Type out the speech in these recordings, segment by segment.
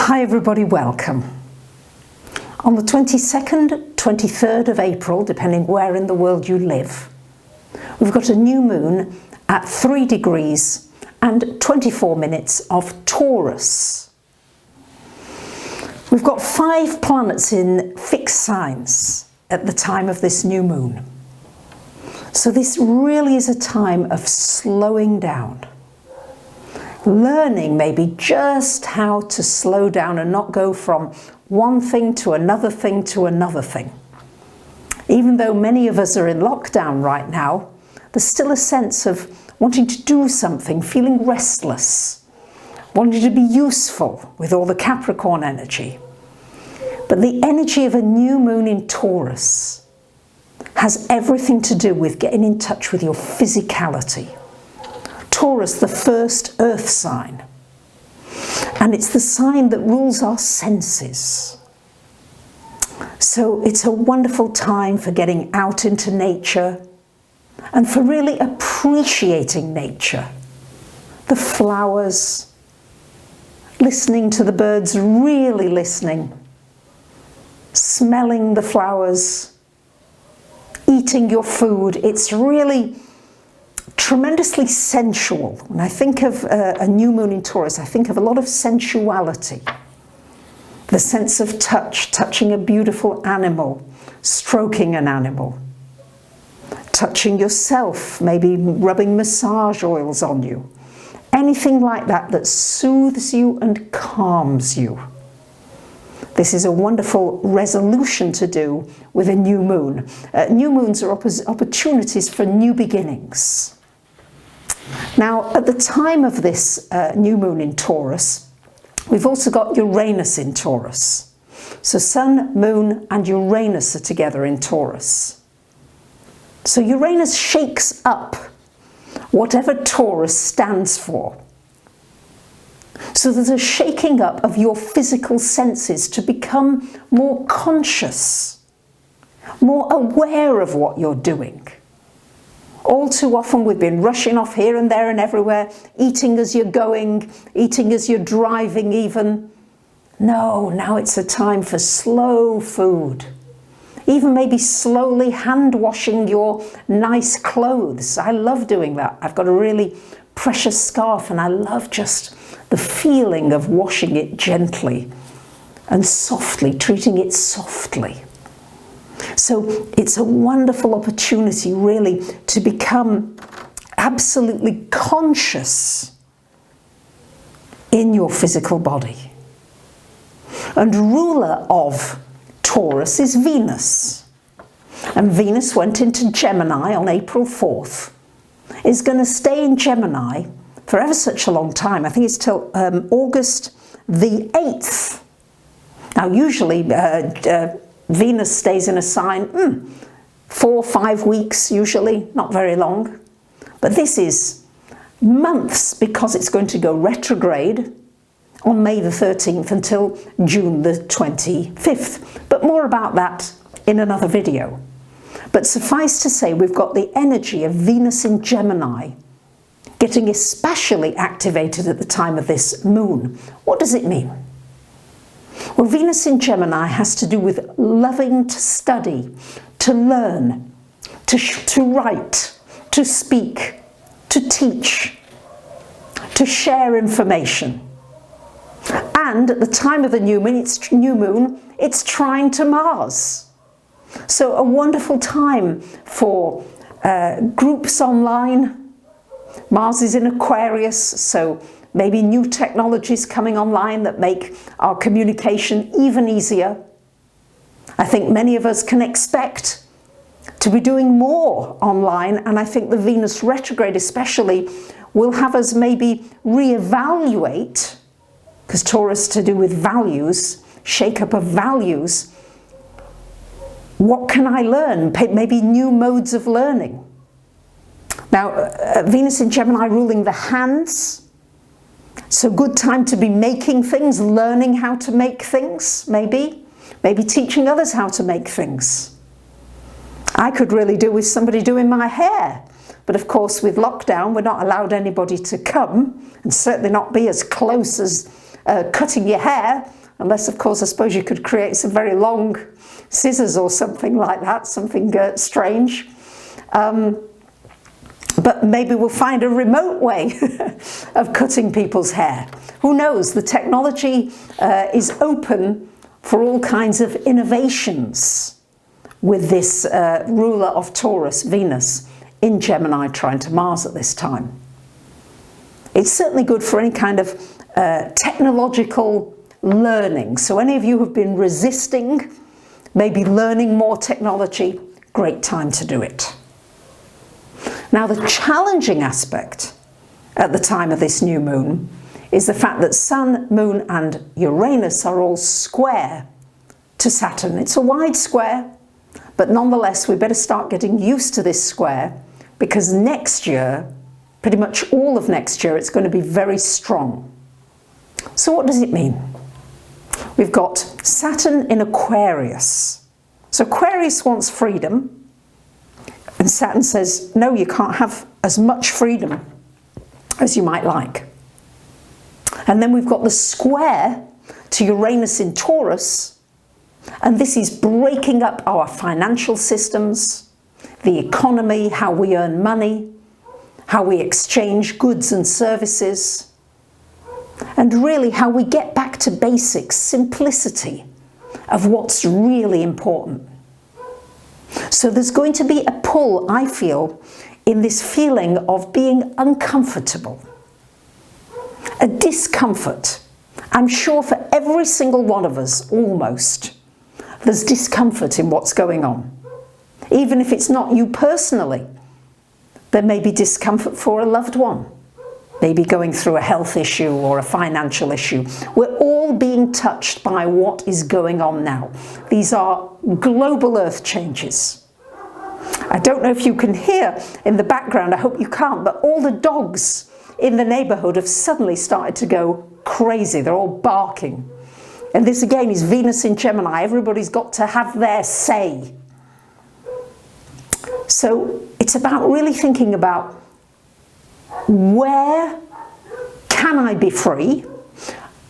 Hi everybody, welcome. On the 22nd, 23rd of April, depending where in the world you live, we've got a new moon at 3 degrees and 24 minutes of Taurus. We've got 5 planets in fixed signs at the time of this new moon. So this really is a time of slowing down. Learning maybe just how to slow down and not go from one thing to another thing to another thing. Even though many of us are in lockdown right now, there's still a sense of wanting to do something, feeling restless, wanting to be useful with all the Capricorn energy. But the energy of a new moon in Taurus has everything to do with getting in touch with your physicality. Taurus, the first earth sign, and it's the sign that rules our senses. So it's a wonderful time for getting out into nature and for really appreciating nature. The flowers, listening to the birds, really listening, smelling the flowers, eating your food. It's really tremendously sensual. When I think of a new moon in Taurus, I think of a lot of sensuality. The sense of touch, touching a beautiful animal, stroking an animal, touching yourself, maybe rubbing massage oils on you. Anything like that that soothes you and calms you. This is a wonderful resolution to do with a new moon. New moons are opportunities for new beginnings. Now, at the time of this new moon in Taurus, we've also got Uranus in Taurus. So Sun, Moon and Uranus are together in Taurus. So Uranus shakes up whatever Taurus stands for. So there's a shaking up of your physical senses to become more conscious, more aware of what you're doing. All too often we've been rushing off here and there and everywhere, eating as you're going, eating as you're driving even. No, now it's a time for slow food. Even maybe slowly hand washing your nice clothes. I love doing that. I've got a really precious scarf and I love just the feeling of washing it gently and softly, treating it softly. So it's a wonderful opportunity really to become absolutely conscious in your physical body. And ruler of Taurus is Venus. And Venus went into Gemini on April 4th. Is going to stay in Gemini for ever such a long time. I think it's till August the 8th. Now usually Venus stays in a sign 4 or 5 weeks usually, not very long. But this is months because it's going to go retrograde on May the 13th until June the 25th. But more about that in another video. But suffice to say, we've got the energy of Venus in Gemini getting especially activated at the time of this moon. What does it mean? Well, Venus in Gemini has to do with loving to study, to learn, to write, to speak, to teach, to share information. And at the time of the new moon, it's trine to Mars. So a wonderful time for groups online. Mars is in Aquarius, so maybe new technologies coming online that make our communication even easier. I think many of us can expect to be doing more online, and I think the Venus retrograde especially will have us maybe reevaluate, because Taurus to do with values, shake up of values. What can I learn? Maybe new modes of learning. Now, Venus in Gemini ruling the hands. So good time to be making things, learning how to make things, maybe teaching others how to make things. I could really do with somebody doing my hair. But of course, with lockdown, we're not allowed anybody to come, and certainly not be as close as cutting your hair, unless, of course, I suppose you could create some very long scissors or something like that, something strange. But maybe we'll find a remote way of cutting people's hair. Who knows? The technology is open for all kinds of innovations with this ruler of Taurus, Venus, in Gemini trying to Mars at this time. It's certainly good for any kind of technological learning. So any of you who've been resisting, maybe learning more technology, great time to do it. Now, the challenging aspect at the time of this new moon is the fact that Sun, Moon and Uranus are all square to Saturn. It's a wide square, but nonetheless we better start getting used to this square, because next year, pretty much all of next year, it's going to be very strong. So what does it mean? We've got Saturn in Aquarius. So Aquarius wants freedom. And Saturn says, no, you can't have as much freedom as you might like. And then we've got the square to Uranus in Taurus, and this is breaking up our financial systems, the economy, how we earn money, how we exchange goods and services, and really how we get back to basics, simplicity of what's really important. So there's going to be a pull, I feel, in this feeling of being uncomfortable, a discomfort. I'm sure for every single one of us, almost, there's discomfort in what's going on. Even if it's not you personally, there may be discomfort for a loved one, maybe going through a health issue or a financial issue. We're all being touched by what is going on now. These are global earth changes. I don't know if you can hear in the background, I hope you can't, but all the dogs in the neighbourhood have suddenly started to go crazy. They're all barking. And this again is Venus in Gemini. Everybody's got to have their say. So it's about really thinking about, where can I be free?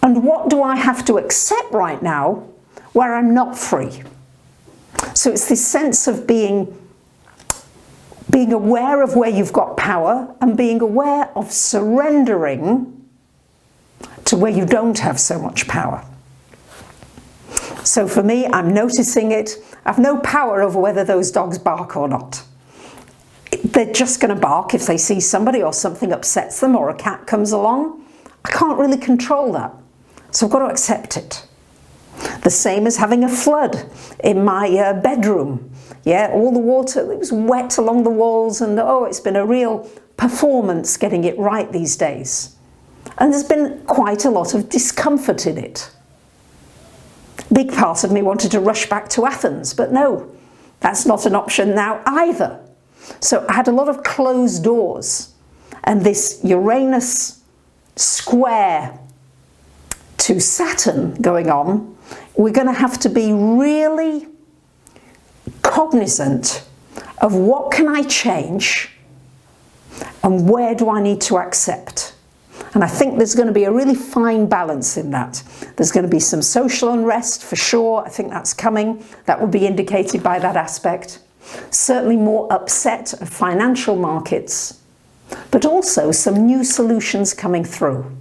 And what do I have to accept right now where I'm not free? So it's this sense of being aware of where you've got power and being aware of surrendering to where you don't have so much power. So for me, I'm noticing it. I've no power over whether those dogs bark or not. They're just going to bark if they see somebody or something upsets them or a cat comes along. I can't really control that. So I've got to accept it. The same as having a flood in my bedroom. Yeah, all the water, it was wet along the walls, and oh, it's been a real performance getting it right these days. And there's been quite a lot of discomfort in it. Big part of me wanted to rush back to Athens, but no, that's not an option now either. So I had a lot of closed doors, and this Uranus square to Saturn going on, we're going to have to be really cognizant of what can I change and where do I need to accept. And I think there's going to be a really fine balance in that. There's going to be some social unrest for sure. I think that's coming. That will be indicated by that aspect. Certainly more upset of financial markets, but also some new solutions coming through.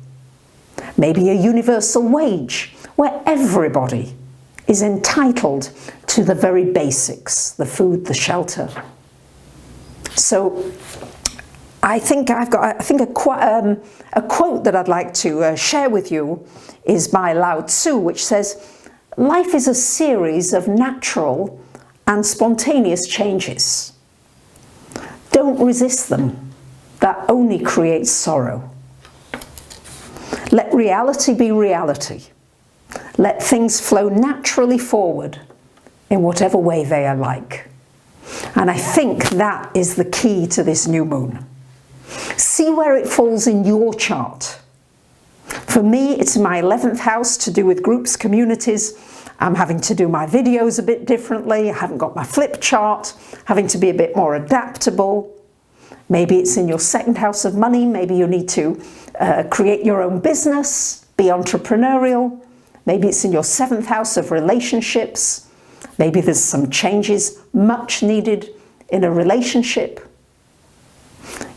Maybe a universal wage where everybody is entitled to the very basics, the food, the shelter. So I think I've got, a quote that I'd like to share with you is by Lao Tzu, which says, life is a series of natural and spontaneous changes. Don't resist them. That only creates sorrow. Let reality be reality. Let things flow naturally forward in whatever way they are like. And I think that is the key to this new moon. See where it falls in your chart. For me, it's in my 11th house to do with groups, communities. I'm having to do my videos a bit differently. I haven't got my flip chart, having to be a bit more adaptable. Maybe it's in your 2nd house of money. Maybe you need to create your own business. be entrepreneurial. Maybe it's in your 7th house of relationships. Maybe there's some changes much needed in a relationship.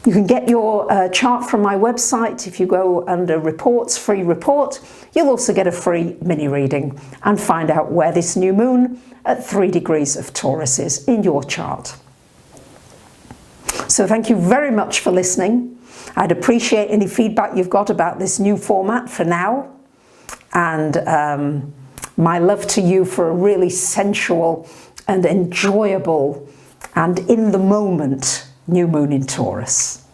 You can get your chart from my website. If you go under reports, free report, you'll also get a free mini reading and find out where this new moon at 3 degrees of Taurus is in your chart. So thank you very much for listening. I'd appreciate any feedback you've got about this new format for now. And my love to you for a really sensual and enjoyable and in the moment new moon in Taurus.